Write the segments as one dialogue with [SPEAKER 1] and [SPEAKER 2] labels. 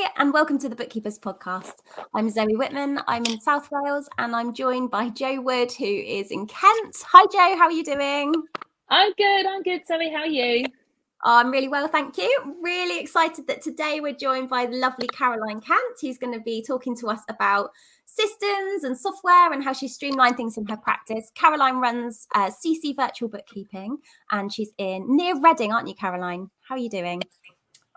[SPEAKER 1] Hi, and welcome to the Bookkeepers Podcast. I'm Zoe Whitman. I'm in South Wales, and I'm joined by Jo Wood, who is in Kent. Hi, Jo. How are you doing?
[SPEAKER 2] I'm good, Zoe. How are you?
[SPEAKER 1] I'm really well, thank you. Really excited that today we're joined by the lovely Caroline Cant, who's going to be talking to us about systems and software and how she streamlined things in her practice. Caroline runs CC Virtual Bookkeeping, and she's near Reading, aren't you, Caroline? How are you doing?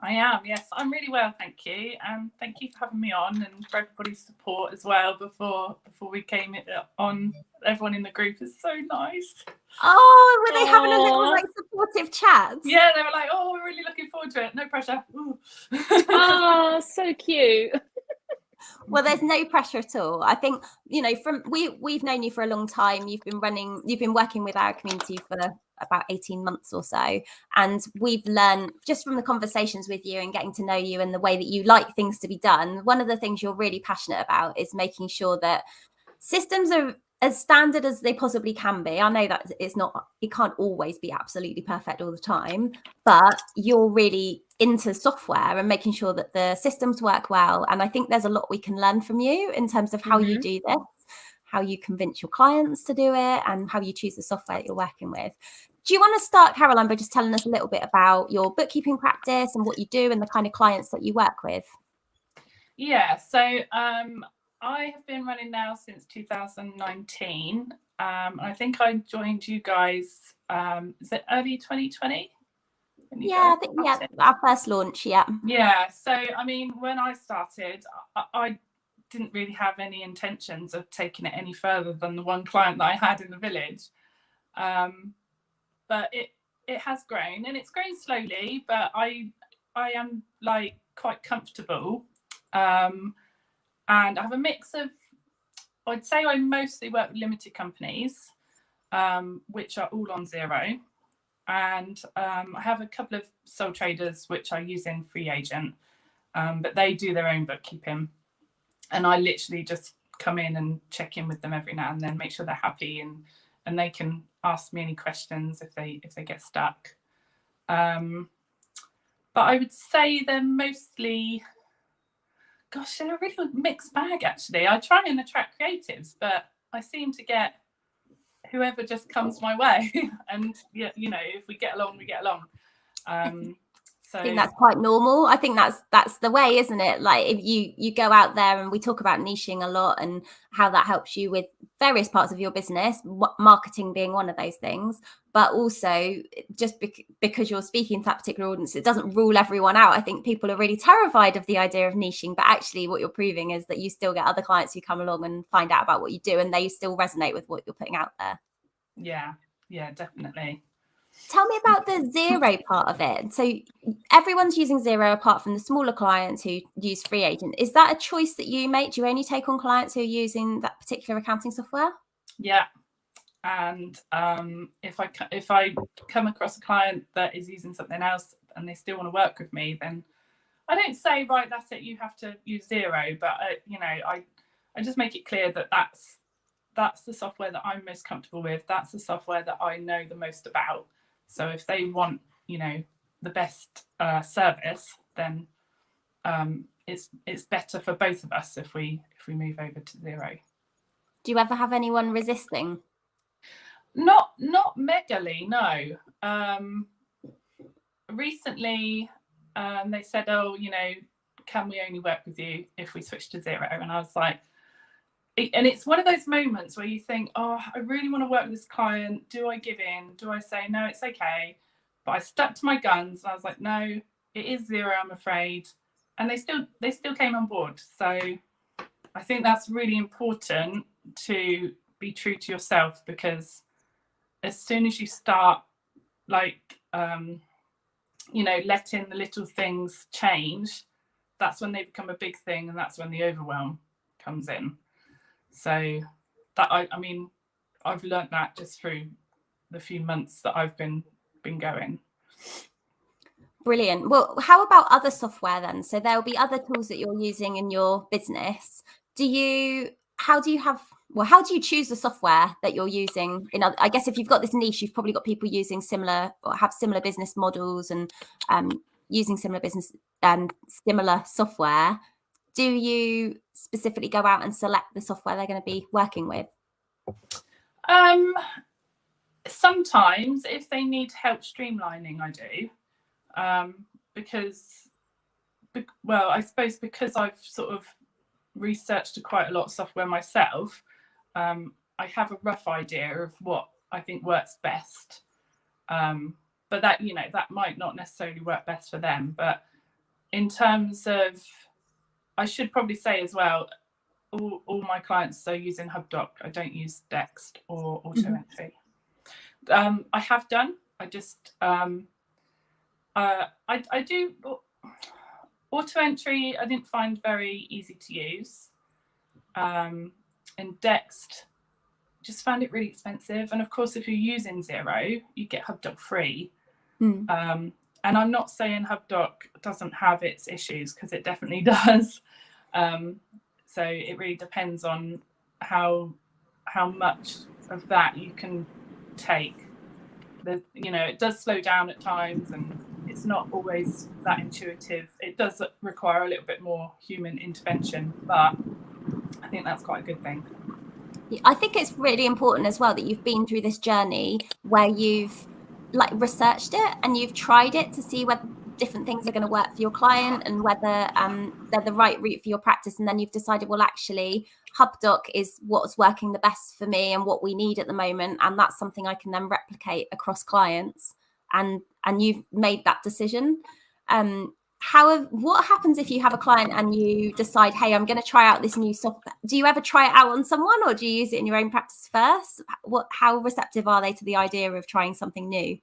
[SPEAKER 3] I am, yes. I'm really well, thank you. And thank you for having me on and for everybody's support as well before we came on. Everyone in the group is so nice.
[SPEAKER 1] Oh, were they having a little supportive chat?
[SPEAKER 3] Yeah, they were like, oh, we're really looking forward to it. No pressure.
[SPEAKER 2] Oh, so cute.
[SPEAKER 1] Well, there's no pressure at all. I think, we've known you for a long time. You've been working with our community for about 18 months or so. And we've learned just from the conversations with you and getting to know you and the way that you like things to be done. One of the things you're really passionate about is making sure that systems are as standard as they possibly can be. I know that it can't always be absolutely perfect all the time, but you're really into software and making sure that the systems work well. And I think there's a lot we can learn from you in terms of how you do this, how you convince your clients to do it, and how you choose the software that you're working with. Do you want to start, Caroline, by just telling us a little bit about your bookkeeping practice and what you do and the kind of clients that you work with?
[SPEAKER 3] Yeah, so I have been running now since 2019. I think I joined you guys, is it early 2020?
[SPEAKER 1] Yeah, I think, our first launch, yeah.
[SPEAKER 3] Yeah, so, I mean, when I started, I didn't really have any intentions of taking it any further than the one client that I had in the village. But it has grown, and it's grown slowly, but I am like quite comfortable. And I have a mix of, I'd say I mostly work with limited companies, which are all on Xero. And I have a couple of sole traders, which I use in Free Agent, but they do their own bookkeeping. And I literally just come in and check in with them every now and then, make sure they're happy, and they can ask me any questions if they get stuck. But I would say they're mostly, gosh, they're a really mixed bag, actually. I try and attract creatives, but I seem to get whoever just comes my way. And, if we get along, we get along. So
[SPEAKER 1] I think that's quite normal. I think that's the way, isn't it? Like, if you go out there, and we talk about niching a lot and how that helps you with various parts of your business, marketing being one of those things, but also just because you're speaking to that particular audience, it doesn't rule everyone out. I think people are really terrified of the idea of niching, but actually what you're proving is that you still get other clients who come along and find out about what you do, and they still resonate with what you're putting out there.
[SPEAKER 3] Yeah, definitely.
[SPEAKER 1] Tell me about the Xero part of it. So everyone's using Xero apart from the smaller clients who use Free Agent. Is that a choice that you make? Do you only take on clients who are using that particular accounting software?
[SPEAKER 3] Yeah. And if I come across a client that is using something else and they still want to work with me, then I don't say, right, that's it, you have to use Xero. But, I just make it clear that that's the software that I'm most comfortable with. That's the software that I know the most about. So if they want, the best service, then it's better for both of us if we move over to Xero.
[SPEAKER 1] Do you ever have anyone resisting?
[SPEAKER 3] Not megally, no. Recently, they said, oh, can we only work with you if we switch to Xero? And I was like, and it's one of those moments where you think, oh, I really want to work with this client. Do I give in? Do I say, no, it's okay? But I stuck to my guns. And I was like, no, it is Xero, I'm afraid. And they still came on board. So I think that's really important to be true to yourself, because as soon as you start letting the little things change, that's when they become a big thing, and that's when the overwhelm comes in. So that I've learned that just through the few months that I've been going.
[SPEAKER 1] Brilliant. Well, how about other software then? So there'll be other tools that you're using in your business. How do you choose the software that you're using? I guess if you've got this niche, you've probably got people using similar or have similar business models and using similar business similar software, do you specifically go out and select the software they're going to be working with?
[SPEAKER 3] Sometimes if they need help streamlining, I do, because, well, I suppose because I've sort of researched quite a lot of software myself, I have a rough idea of what I think works best. But that, you know, that might not necessarily work best for them. But in terms of, I should probably say as well, all my clients are using HubDoc. I don't use Dext or AutoEntry. I have done. I just I do AutoEntry. I didn't find very easy to use, and Dext just found it really expensive. And of course, if you're using Xero, you get HubDoc free. And I'm not saying HubDoc doesn't have its issues, because it definitely does. So it really depends on how much of that you can take. You know, it does slow down at times, and it's not always that intuitive. It does require a little bit more human intervention, but I think that's quite a good thing.
[SPEAKER 1] I think it's really important as well that you've been through this journey where you've like researched it and you've tried it to see whether different things are going to work for your client and whether they're the right route for your practice. And then you've decided, well, actually, HubDoc is what's working the best for me and what we need at the moment. And that's something I can then replicate across clients. And you've made that decision. What happens if you have a client and you decide, hey, I'm going to try out this new software? Do you ever try it out on someone, or do you use it in your own practice first? How receptive are they to the idea of trying something new?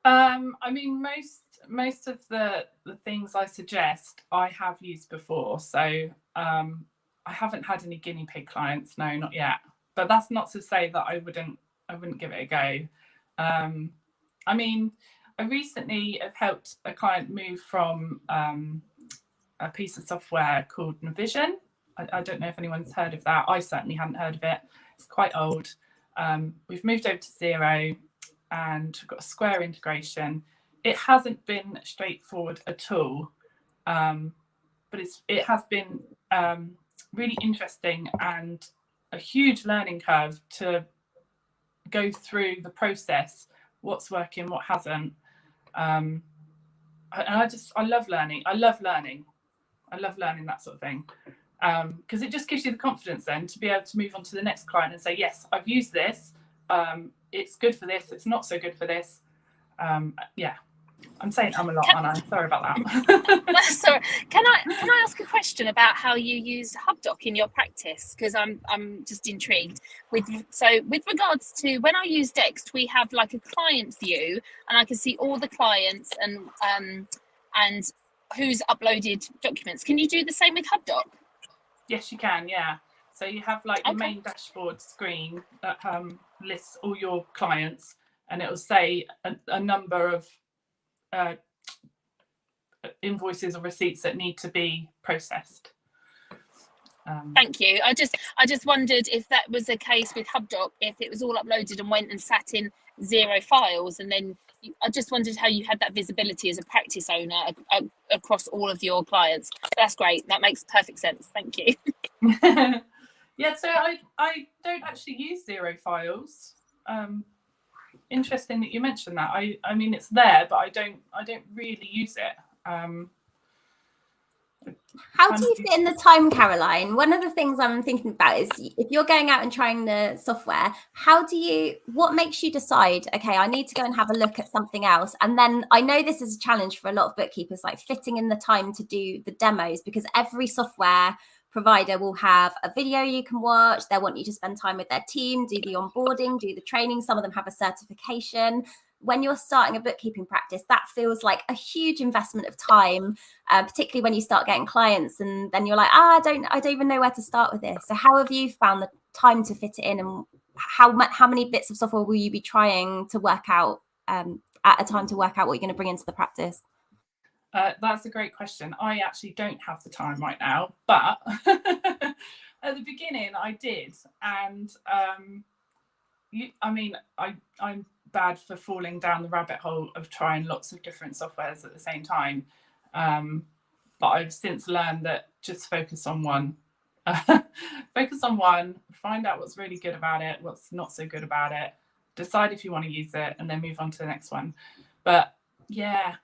[SPEAKER 3] I mean, most of the things I suggest I have used before. So I haven't had any guinea pig clients. No, not yet. But that's not to say that I wouldn't give it a go. I mean, I recently have helped a client move from a piece of software called Navision. I don't know if anyone's heard of that. I certainly hadn't heard of it. It's quite old. We've moved over to Xero and we've got a Square integration. It hasn't been straightforward at all, but it has been really interesting and a huge learning curve to go through the process, what's working, what hasn't. And I love learning. I love learning that sort of thing, because it just gives you the confidence then to be able to move on to the next client and say, yes, I've used this. It's good for this. It's not so good for this. Yeah, I'm saying a lot, aren't I? Sorry about that.
[SPEAKER 2] Sorry. Can I ask a question about how you use HubDoc in your practice? Because I'm just intrigued. With regards to when I use Dext, we have like a client view, and I can see all the clients and who's uploaded documents. Can you do the same with HubDoc?
[SPEAKER 3] Yes, you can. Yeah. So you have like the main dashboard screen that lists all your clients, and it will say a number of invoices or receipts that need to be processed.
[SPEAKER 2] Thank you. I just wondered if that was the case with HubDoc, if it was all uploaded and went and sat in Xero files, and then I just wondered how you had that visibility as a practice owner across all of your clients. That's great. That makes perfect sense. Thank you.
[SPEAKER 3] Yeah, so I don't actually use Xero files. Interesting that you mentioned that. I mean, it's there, but I don't really use it.
[SPEAKER 1] How do you fit in the time, Caroline? One of the things I'm thinking about is if you're going out and trying the software, what makes you decide, okay, I need to go and have a look at something else? And then I know this is a challenge for a lot of bookkeepers, like fitting in the time to do the demos, because every software provider will have a video you can watch. They'll want you to spend time with their team, do the onboarding, do the training. Some of them have a certification. When you're starting a bookkeeping practice, that feels like a huge investment of time, particularly when you start getting clients and then you're like, I don't even know where to start with this. So how have you found the time to fit it in, and how many bits of software will you be trying to work out at a time to work out what you're going to bring into the practice?
[SPEAKER 3] That's a great question. I actually don't have the time right now, but at the beginning I did. And I'm bad for falling down the rabbit hole of trying lots of different softwares at the same time. But I've since learned that just focus on one. Find out what's really good about it, what's not so good about it, decide if you want to use it, and then move on to the next one. But yeah,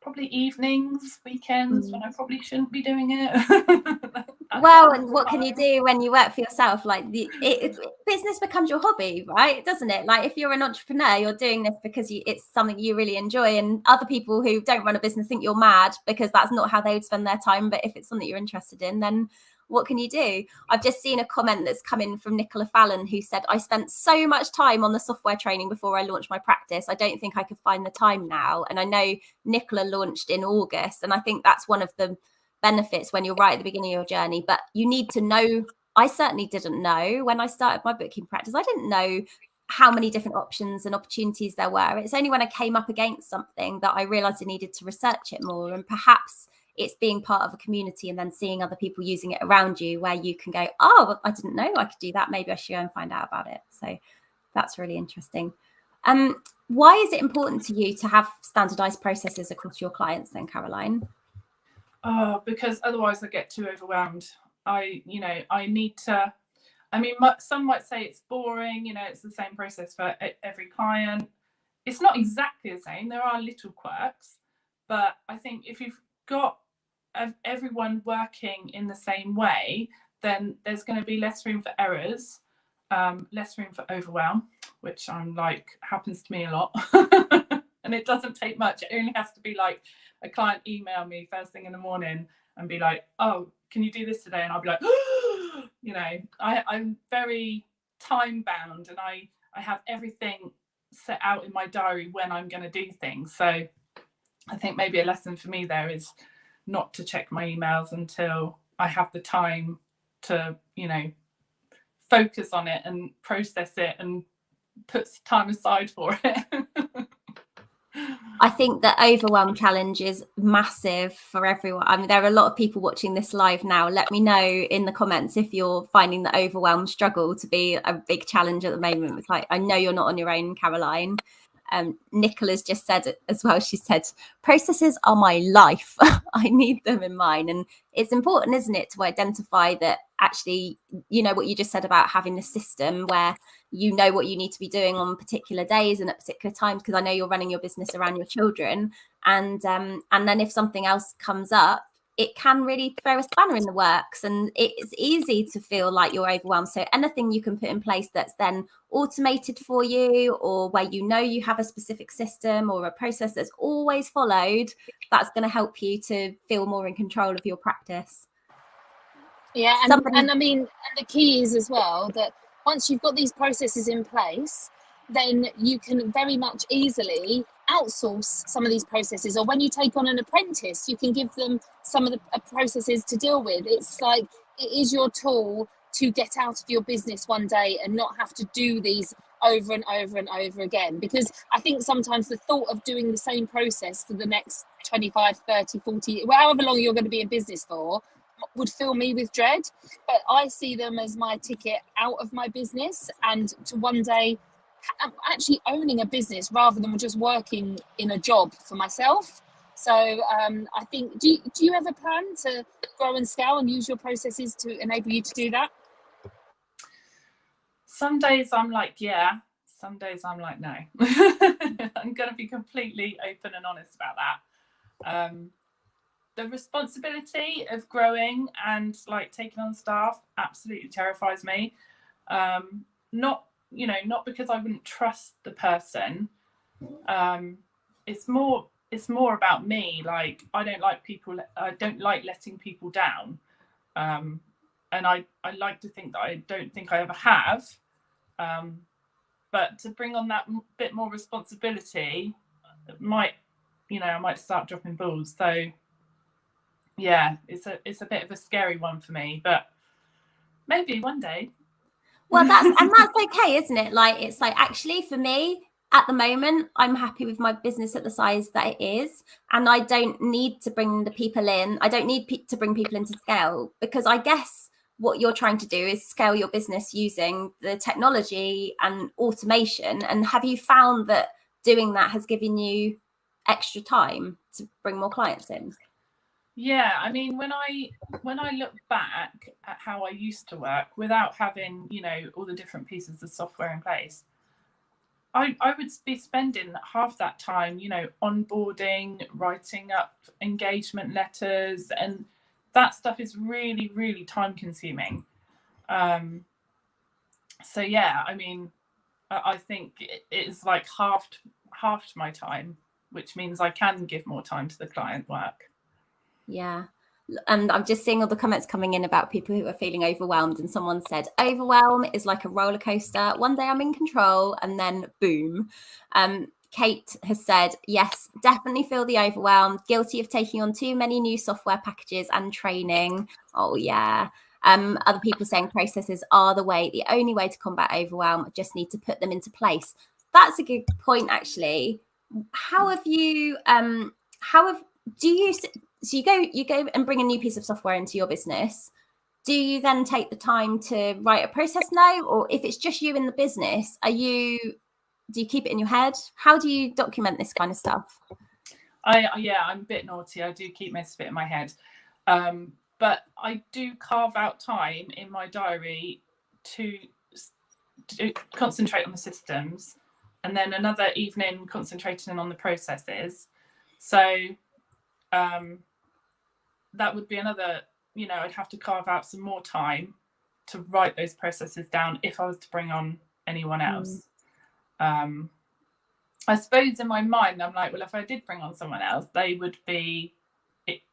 [SPEAKER 3] probably evenings, weekends when I probably shouldn't be doing it.
[SPEAKER 1] Well, and what can you do when you work for yourself? Like business becomes your hobby, right? Doesn't it? Like if you're an entrepreneur, you're doing this because it's something you really enjoy, and other people who don't run a business think you're mad because that's not how they would spend their time. But if it's something you're interested in, then what can you do? I've just seen a comment that's come in from Nicola Fallon, who said, I spent so much time on the software training before I launched my practice. I don't think I could find the time now. And I know Nicola launched in August. And I think that's one of the benefits when you're right at the beginning of your journey. But you need to know, I certainly didn't know when I started my bookkeeping practice. I didn't know how many different options and opportunities there were. It's only when I came up against something that I realized I needed to research it more. And perhaps it's being part of a community and then seeing other people using it around you where you can go, oh, I didn't know I could do that. Maybe I should go and find out about it. So that's really interesting. Why is it important to you to have standardized processes across your clients then, Caroline?
[SPEAKER 3] Because otherwise I get too overwhelmed. I need to, some might say it's boring, it's the same process for every client. It's not exactly the same. There are little quirks, but I think if you've got everyone working in the same way, then there's going to be less room for errors, less room for overwhelm, which I'm like happens to me a lot. And it doesn't take much. It only has to be like a client email me first thing in the morning and be like, oh, can you do this today? And I'll be like, I'm very time bound, and I have everything set out in my diary when I'm going to do things. So I think maybe a lesson for me there is not to check my emails until I have the time to, focus on it and process it and put time aside for it.
[SPEAKER 1] I think the overwhelm challenge is massive for everyone. I mean, there are a lot of people watching this live now. Let me know in the comments if you're finding the overwhelm struggle to be a big challenge at the moment. It's like, I know you're not on your own, Caroline. Nicola's just said it as well. She said, processes are my life. I need them in mine. And it's important, isn't it, to identify that actually, what you just said about having a system where you know what you need to be doing on particular days and at particular times, because I know you're running your business around your children. And then if something else comes up, it can really throw a spanner in the works, and it's easy to feel like you're overwhelmed. So anything you can put in place that's then automated for you, or where you have a specific system or a process that's always followed, that's going to help you to feel more in control of your practice.
[SPEAKER 2] Yeah, and the key is as well that once you've got these processes in place, then you can very much easily outsource some of these processes, or when you take on an apprentice, you can give them some of the processes to deal with. It's like it is your tool to get out of your business one day and not have to do these over and over and over again, because I think sometimes the thought of doing the same process for the next 25, 30, 40, however long you're going to be in business for, would fill me with dread. But I see them as my ticket out of my business, and to one day actually owning a business rather than just working in a job for myself. So I think, do you ever plan to grow and scale and use your processes to enable you to do that?
[SPEAKER 3] Some days I'm like, yeah. Some days I'm like, no. I'm going to be completely open and honest about that. The responsibility of growing and like taking on staff absolutely terrifies me. Not because I wouldn't trust the person. It's more about me. Like, I don't like letting people down. And I like to think that I don't think I ever have. But to bring on that bit more responsibility I might start dropping balls. So yeah, it's a bit of a scary one for me, but maybe one day.
[SPEAKER 1] Well, that's okay, isn't it? Like, it's like, actually for me at the moment, I'm happy with my business at the size that it is, and I don't need to bring the people in. I don't need to bring people into scale, because I guess what you're trying to do is scale your business using the technology and automation. And have you found that doing that has given you extra time to bring more clients in?
[SPEAKER 3] Yeah, I mean, when I look back at how I used to work without having, all the different pieces of software in place, I would be spending half that time, onboarding, writing up engagement letters, and that stuff is really, really time consuming. So yeah, I mean, I think it is like halved my time, which means I can give more time to the client work.
[SPEAKER 1] Yeah. And I'm just seeing all the comments coming in about people who are feeling overwhelmed. And someone said, overwhelm is like a roller coaster. One day I'm in control and then boom. Kate has said, yes, definitely feel the overwhelm. Guilty of taking on too many new software packages and training. Oh, yeah. Other people saying processes are the only way to combat overwhelm. Just need to put them into place. That's a good point, actually. How have you, so you go and bring a new piece of software into your business. Do you then take the time to write a process note, or if it's just you in the business, do you keep it in your head? How do you document this kind of stuff?
[SPEAKER 3] I'm a bit naughty. I do keep most of it in my head, but I do carve out time in my diary to concentrate on the systems, and then another evening concentrating on the processes. So that would be another, I'd have to carve out some more time to write those processes down if I was to bring on anyone else. I suppose in my mind, I'm like, well, if I did bring on someone else, they would be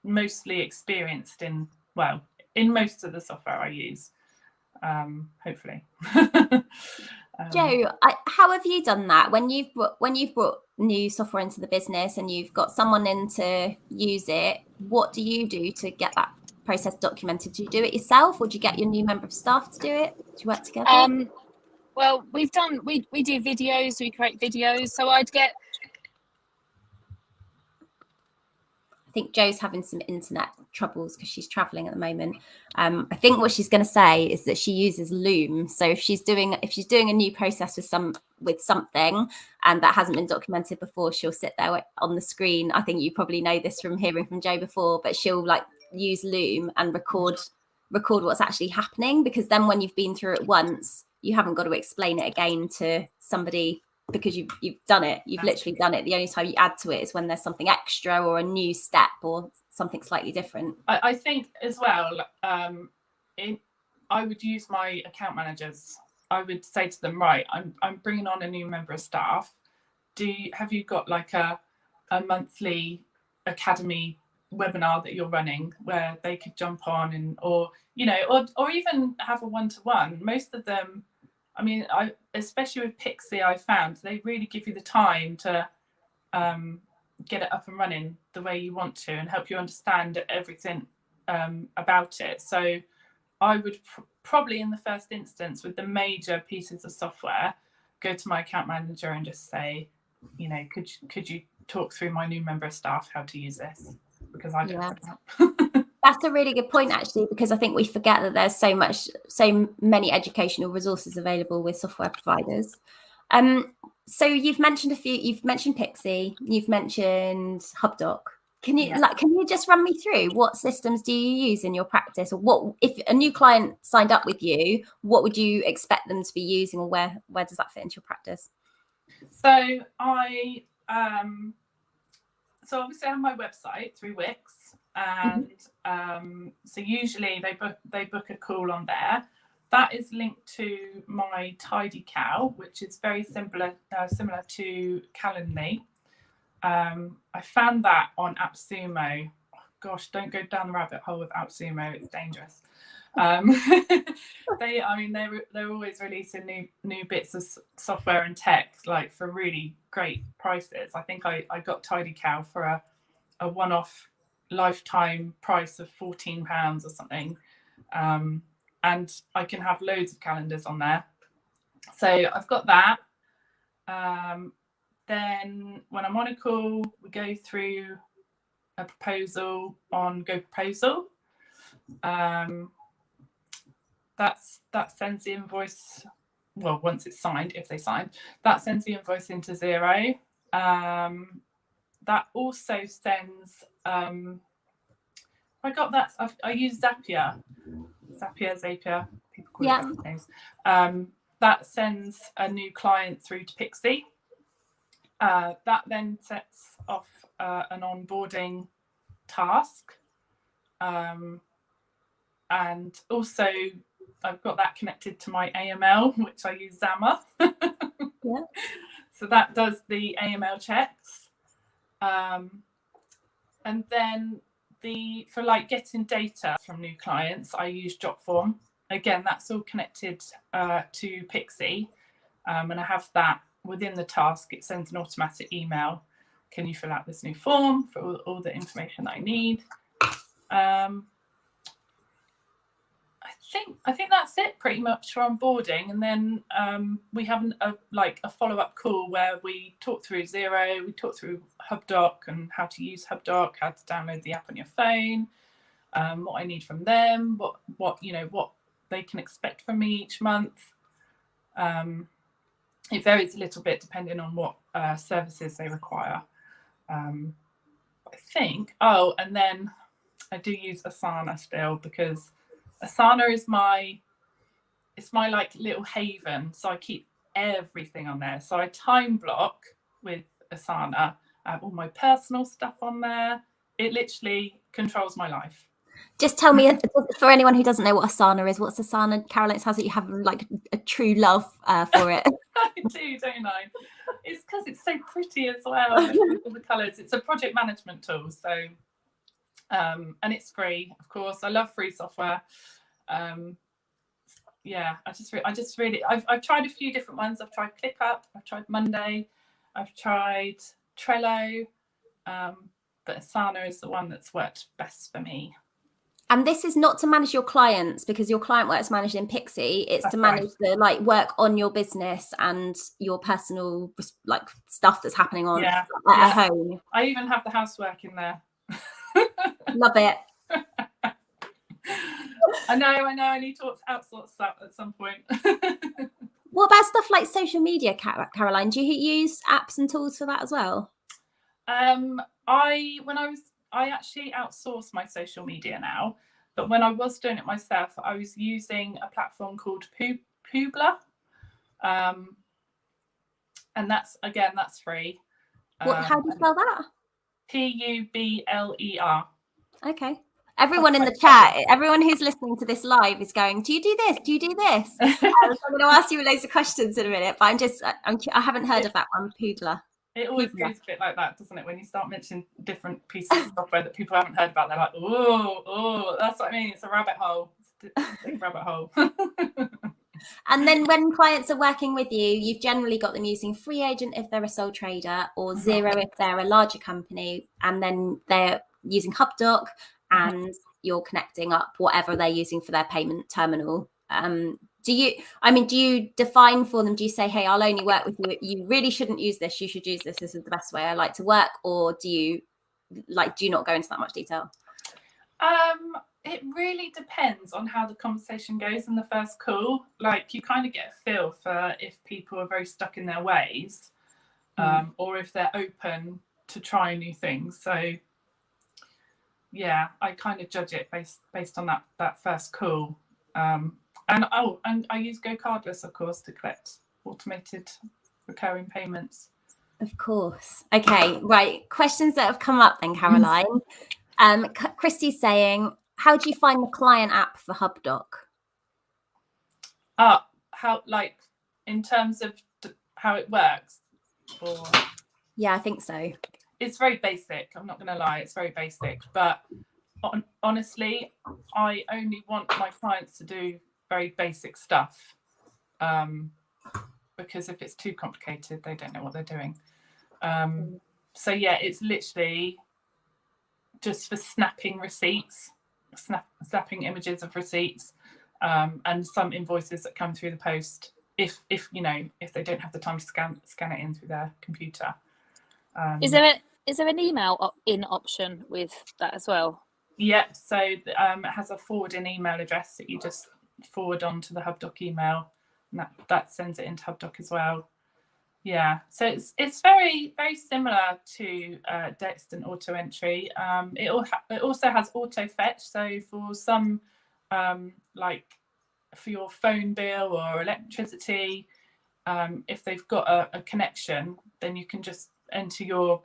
[SPEAKER 3] mostly experienced in most of the software I use, hopefully.
[SPEAKER 1] Jo, how have you done that when you've brought new software into the business and you've got someone in to use it? What do you do to get that process documented? Do you do it yourself, or do you get your new member of staff to do it? Do you work together?
[SPEAKER 2] Well, we do videos, we create videos. So I
[SPEAKER 1] think Jo's having some internet troubles because she's traveling at the moment. I think what she's going to say is that she uses Loom. So if she's doing a new process with something and that hasn't been documented before, she'll sit there on the screen. I think you probably know this from hearing from Jo before, but she'll use Loom and record what's actually happening, because then when you've been through it once, you haven't got to explain it again to somebody, because you've done it. You've literally done it. The only time you add to it is when there's something extra or a new step or something slightly different.
[SPEAKER 3] I think as well, I would use my account managers. I would say to them, right, I'm bringing on a new member of staff. Have you got like a monthly academy webinar that you're running where they could jump on or even have a one-to-one? Most of them, I mean, especially with Pixie, I found they really give you the time to get it up and running the way you want to and help you understand everything about it. So I would probably, in the first instance, with the major pieces of software, go to my account manager and just say, could you talk through my new member of staff how to use this? Because I don't know.
[SPEAKER 1] That's a really good point, actually, because I think we forget that there's so many educational resources available with software providers. So you've mentioned a few. You've mentioned Pixie. You've mentioned HubDoc. Can you just run me through what systems do you use in your practice, or what, if a new client signed up with you, what would you expect them to be using, or where does that fit into your practice?
[SPEAKER 3] So I obviously I have my website through Wix. And so usually they book a call on there. That is linked to my Tidy Cow, which is very similar to Calendly. I found that on AppSumo. Oh, gosh, don't go down the rabbit hole with AppSumo; it's dangerous. They're always releasing new bits of software and tech, like for really great prices. I think I got Tidy Cow for a one-off lifetime price of £14 or something, and I can have loads of calendars on there. So I've got that. Then when I'm on a call, we go through a proposal on Go Proposal. That sends the invoice, well, once it's signed, if they sign, that sends the invoice into Xero. That also sends I got that. I use Zapier. People call it different things. That sends a new client through to Pixie. That then sets off an onboarding task. And also I've got that connected to my AML, which I use Zama.
[SPEAKER 1] Yeah.
[SPEAKER 3] So that does the AML checks. And then for like getting data from new clients, I use Jotform. Again, that's all connected to Pixie. And I have that within the task. It sends an automatic email. Can you fill out this new form for all the information that I need? I think that's it pretty much for onboarding, and then we have a follow-up call where we talk through Xero, we talk through HubDoc and how to use HubDoc, how to download the app on your phone, what I need from them, what they can expect from me each month. It varies a little bit depending on what services they require. I think. Oh, and then I do use Asana still, because Asana is my like little haven. So I keep everything on there. So I time block with Asana. I have all my personal stuff on there. It literally controls my life.
[SPEAKER 1] Just tell me, for anyone who doesn't know what Asana is, what's Asana? Caroline, it sounds like you have like a true love for it.
[SPEAKER 3] I do, don't I? It's because it's so pretty as well, with all the colours. It's a project management tool, so and it's free, of course. I love free software. Yeah, I've tried a few different ones. I've tried ClickUp, I've tried Monday, I've tried Trello, but Asana is the one that's worked best for me.
[SPEAKER 1] And this is not to manage your clients, because your client work's managed in Pixie. It's
[SPEAKER 3] That's
[SPEAKER 1] to manage the like work on your business and your personal like stuff that's happening on at home.
[SPEAKER 3] I even have the housework in there.
[SPEAKER 1] Love it.
[SPEAKER 3] I know. I need to outsource that at some point.
[SPEAKER 1] What about stuff like social media, Caroline? Do you use apps and tools for that as well? I actually outsource my social media now, but when I was doing it myself, I was using a platform called Poobler, and that's free. How do you spell that?
[SPEAKER 3] Publer.
[SPEAKER 1] Okay. Everyone in the chat, everyone who's listening to this live is going, do you do this? Do you do this? I'm going to ask you loads of questions in a minute, but I haven't heard of that one, Poodler.
[SPEAKER 3] It always goes a bit like that, doesn't it? When you start mentioning different pieces of software that people haven't heard about, they're like, oh, that's what I mean. It's a rabbit hole. It's a big rabbit hole.
[SPEAKER 1] And then when clients are working with you, you've generally got them using Free Agent if they're a sole trader, or Xero if they're a larger company, and then they're using HubDoc, and you're connecting up whatever they're using for their payment terminal. Do you define for them? Do you say, hey, I'll only work with you. You really shouldn't use this. You should use this. This is the best way I like to work. Or do you not go into that much detail?
[SPEAKER 3] It really depends on how the conversation goes in the first call. Like, you kind of get a feel for if people are very stuck in their ways, or if they're open to trying new things. So yeah, I kind of judge it based on that first call. And I use GoCardless, of course, to collect automated recurring payments.
[SPEAKER 1] Of course. Okay, right. Questions that have come up then, Caroline. Christy's saying, how do you find the client app for HubDoc?
[SPEAKER 3] How, like, in terms of how it works? Or...
[SPEAKER 1] Yeah, I think so.
[SPEAKER 3] It's very basic. I'm not going to lie. It's very basic. But honestly, I only want my clients to do very basic stuff, because if it's too complicated, they don't know what they're doing. So yeah, it's literally just for snapping receipts, snapping images of receipts, and some invoices that come through the post, if they don't have the time to scan it in through their computer.
[SPEAKER 2] Is there an email in option with that as well?
[SPEAKER 3] Yep. So it has a forwarding email address that you just forward on to the HubDoc email, and that sends it into HubDoc as well. Yeah, so it's very, very similar to Dext and auto entry. It also has auto fetch. So for some, like for your phone bill or electricity, if they've got a connection, then you can just enter your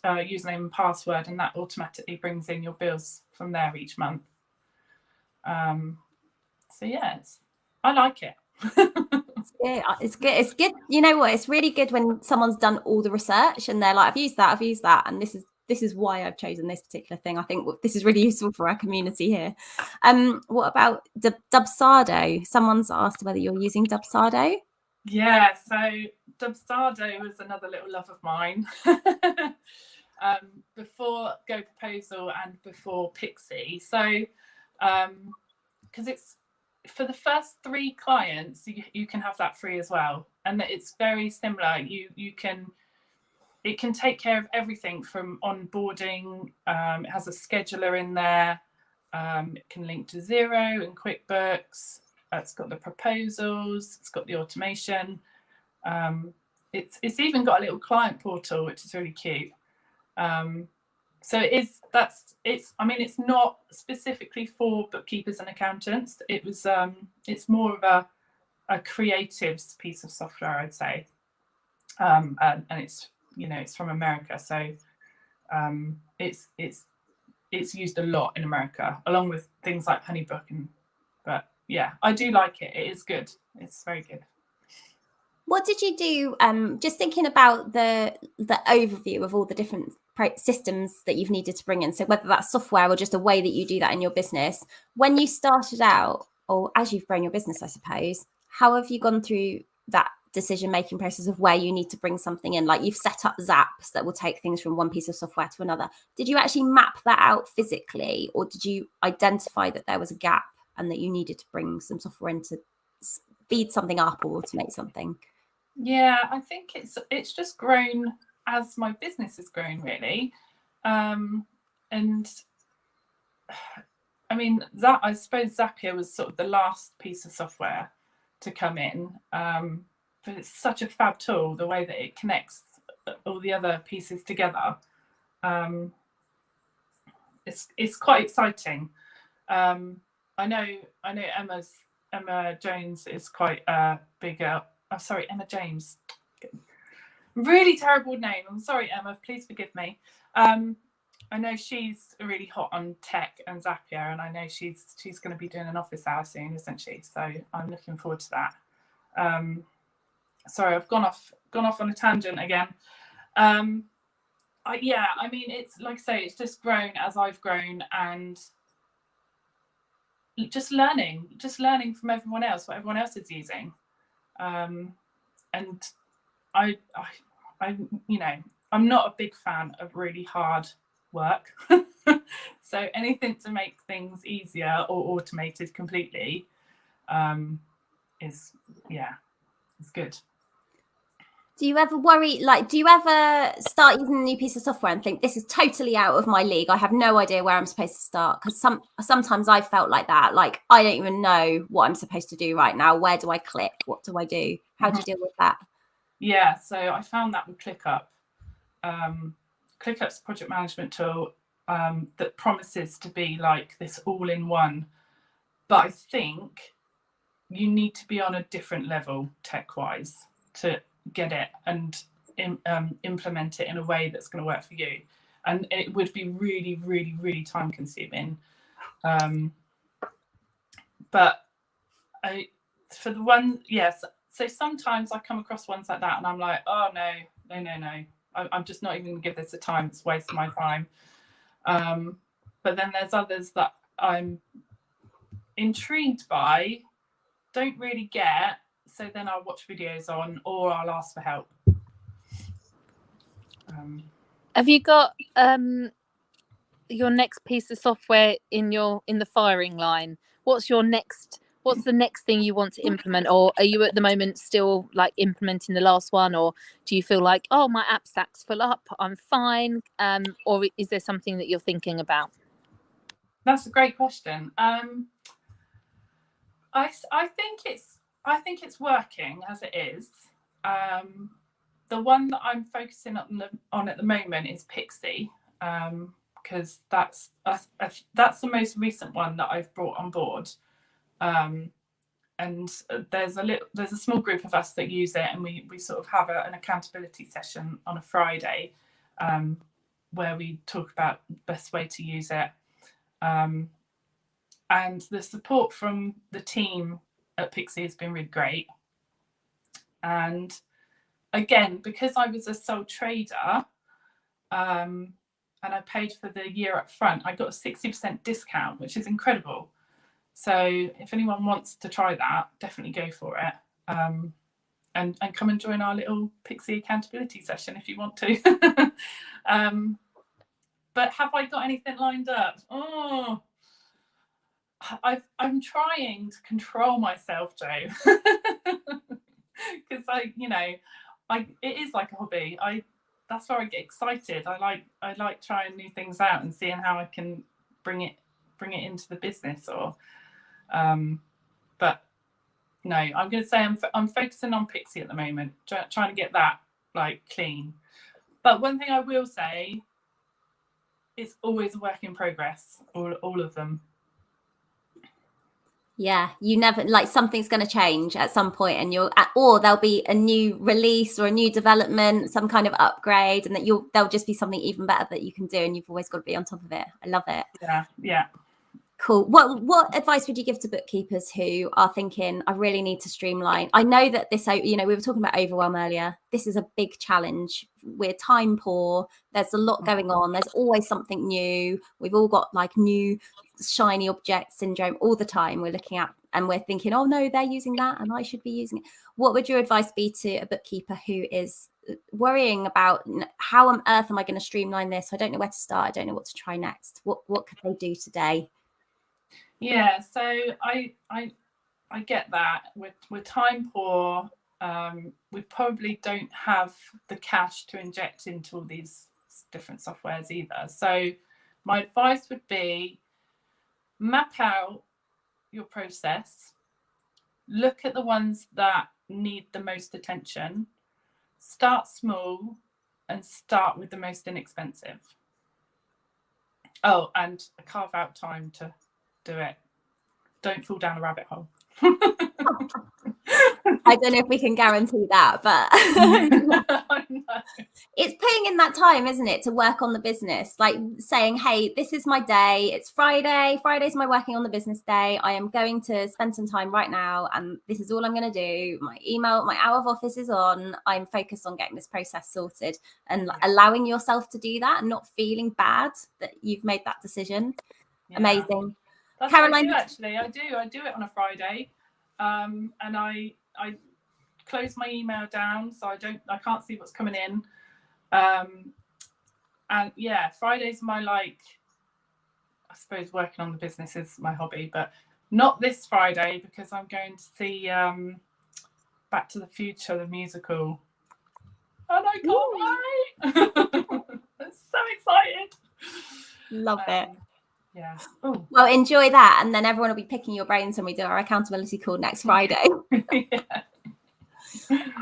[SPEAKER 3] username and password, and that automatically brings in your bills from there each month. So yeah, I like it.
[SPEAKER 1] It's good. It's good. You know what? It's really good when someone's done all the research and they're like, I've used that, and this is why I've chosen this particular thing. I think this is really useful for our community here. What about Dubsado? Someone's asked whether you're using Dubsado.
[SPEAKER 3] Yeah, so Dubsado was another little love of mine. Before Go Proposal and before Pixie. So because it's for the first 3 clients, you can have that free as well, and it's very similar. It can take care of everything from onboarding. It has a scheduler in there. It can link to Xero and QuickBooks. It's got the proposals. It's got the automation. It's even got a little client portal, which is really cute. So it's not specifically for bookkeepers and accountants. It's more of a creatives piece of software, I'd say. And it's from America, so it's used a lot in America, along with things like HoneyBook. But yeah, I do like it. It is good. It's very good.
[SPEAKER 1] What did you do? Just thinking about the overview of all the different systems that you've needed to bring in. So whether that's software or just a way that you do that in your business, when you started out, or as you've grown your business, I suppose, how have you gone through that decision-making process of where you need to bring something in? Like, you've set up Zaps that will take things from one piece of software to another. Did you actually map that out physically, or did you identify that there was a gap and that you needed to bring some software in to speed something up or automate something?
[SPEAKER 3] Yeah, I think it's just grown as my business has grown, really. And I mean, I suppose Zapier was sort of the last piece of software to come in, but it's such a fab tool, the way that it connects all the other pieces together. It's quite exciting. I know Emma Jones is quite a big. Emma James. Really terrible name. I'm sorry, Emma. Please forgive me. I know she's really hot on tech and Zapier, and I know she's going to be doing an office hour soon, isn't she? So I'm looking forward to that. Sorry, I've gone off on a tangent again. It's like I say, it's just grown as I've grown, and just learning from everyone else, what everyone else is using. And I'm not a big fan of really hard work. So anything to make things easier or automated completely is good.
[SPEAKER 1] Do you ever worry, do you ever start using a new piece of software and think, this is totally out of my league, I have no idea where I'm supposed to start? Because sometimes I felt like that, like, I don't even know what I'm supposed to do right now. Where do I click? What do I do? How do you deal with that?
[SPEAKER 3] Yeah, so I found that with ClickUp. ClickUp's a project management tool that promises to be like this all-in-one, but I think you need to be on a different level tech-wise to get it and implement it in a way that's going to work for you, and it would be really, really, really time consuming. But so sometimes I come across ones like that and I'm like, oh no, I'm just not even going to give this a time. It's wasting my time. But then there's others that I'm intrigued by, don't really get, so then I'll watch videos on, or I'll ask for help.
[SPEAKER 2] Have you got your next piece of software in the firing line? What's the next thing you want to implement, or are you at the moment still like implementing the last one, or do you feel like, oh, my app stack's full up, I'm fine, or is there something that you're thinking about?
[SPEAKER 3] That's a great question. I think it's working as it is. the one that I'm focusing on at the moment is Pixie, because that's the most recent one that I've brought on board. And there's a small group of us that use it, and we sort of have an accountability session on a Friday, where we talk about the best way to use it. And the support from the team at Pixie has been really great. And again, because I was a sole trader, and I paid for the year up front, I got a 60% discount, which is incredible. So if anyone wants to try that, definitely go for it. And come and join our little Pixie accountability session if you want to. But have I got anything lined up? Oh, I'm trying to control myself, Jo. Because it is like a hobby. That's where I get excited. I like trying new things out and seeing how I can bring it into the business. But no, I'm going to say I'm focusing on Pixie at the moment, trying to get that clean. But one thing I will say, it's always a work in progress. All of them.
[SPEAKER 1] Yeah, you never, something's going to change at some point, and or there'll be a new release or a new development, some kind of upgrade, and there'll just be something even better that you can do, and you've always got to be on top of it. I love it.
[SPEAKER 3] Yeah.
[SPEAKER 1] Cool. What advice would you give to bookkeepers who are thinking, I really need to streamline? I know that this, we were talking about overwhelm earlier. This is a big challenge. We're time poor. There's a lot going on. There's always something new. We've all got new shiny object syndrome all the time. We're looking at and we're thinking, oh no, they're using that and I should be using it. What would your advice be to a bookkeeper who is worrying about how on earth am I going to streamline this? I don't know where to start. I don't know what to try next. What could they do today?
[SPEAKER 3] Yeah, so I get that. We're time poor. We probably don't have the cash to inject into all these different softwares either. So my advice would be map out your process. Look at the ones that need the most attention. Start small and start with the most inexpensive. Oh, and carve out time to do it. Don't fall down a rabbit hole.
[SPEAKER 1] I don't know if we can guarantee that, but it's putting in that time, isn't it, to work on the business, saying, hey, this is my day, it's Friday's my working on the business day, I am going to spend some time right now and this is all I'm going to do. My hour of office is on, I'm focused on getting this process sorted, and allowing yourself to do that and not feeling bad that you've made that decision. Amazing.
[SPEAKER 3] That's
[SPEAKER 1] Caroline,
[SPEAKER 3] what I do, actually. I do it on a Friday, and I close my email down so I can't see what's coming in. And yeah, Friday's my I suppose working on the business is my hobby, but not this Friday because I'm going to see Back to the Future, the musical, and I can't wait. I'm so excited.
[SPEAKER 1] Love it.
[SPEAKER 3] Yeah. Ooh.
[SPEAKER 1] Well, enjoy that, and then everyone will be picking your brains when we do our accountability call next Friday.
[SPEAKER 3] Yeah.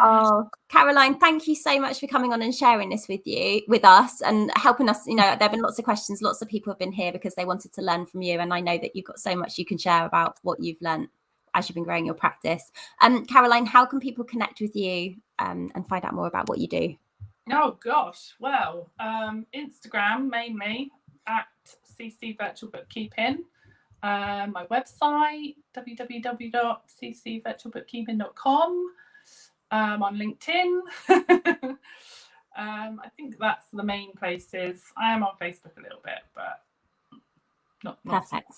[SPEAKER 1] Oh, Caroline, thank you so much for coming on and sharing this with us and helping us. There have been lots of questions. Lots of people have been here because they wanted to learn from you, and I know that you've got so much you can share about what you've learned as you've been growing your practice. Caroline, how can people connect with you and find out more about what you do?
[SPEAKER 3] Oh gosh, well, Instagram mainly at CC Virtual Bookkeeping. My website www.ccvirtualbookkeeping.com. On LinkedIn. I think that's the main places. I am on Facebook a little bit, but not
[SPEAKER 1] perfect.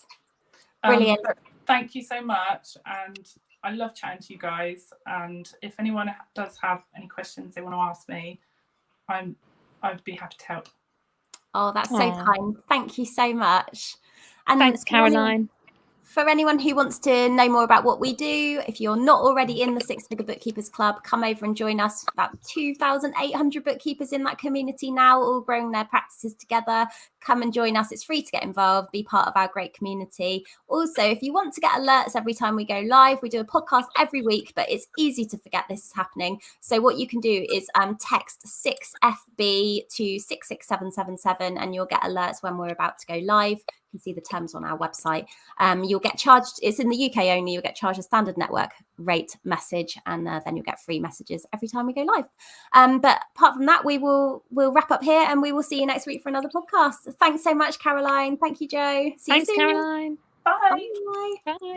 [SPEAKER 1] Brilliant.
[SPEAKER 3] Thank you so much, and I love chatting to you guys. And if anyone does have any questions they want to ask me, I'd be happy to help.
[SPEAKER 1] Oh, that's so kind. Thank you so much. And
[SPEAKER 2] thanks, Caroline.
[SPEAKER 1] For anyone who wants to know more about what we do, if you're not already in the Six Figure Bookkeepers Club, come over and join us. About 2,800 bookkeepers in that community now, all growing their practices together. Come and join us. It's free to get involved, be part of our great community. Also, if you want to get alerts every time we go live, we do a podcast every week, but it's easy to forget this is happening. So what you can do is text 6FB to 66777 and you'll get alerts when we're about to go live. You can see the terms on our website. You'll get charged, it's in the UK only, you'll get charged a standard network rate message, and then you'll get free messages every time we go live. But apart from that, we'll wrap up here and we will see you next week for another podcast. Thanks so much, Caroline. Thank you, Joe. See you soon.
[SPEAKER 2] Thanks, Caroline.
[SPEAKER 3] Bye.
[SPEAKER 1] Bye.
[SPEAKER 2] Bye.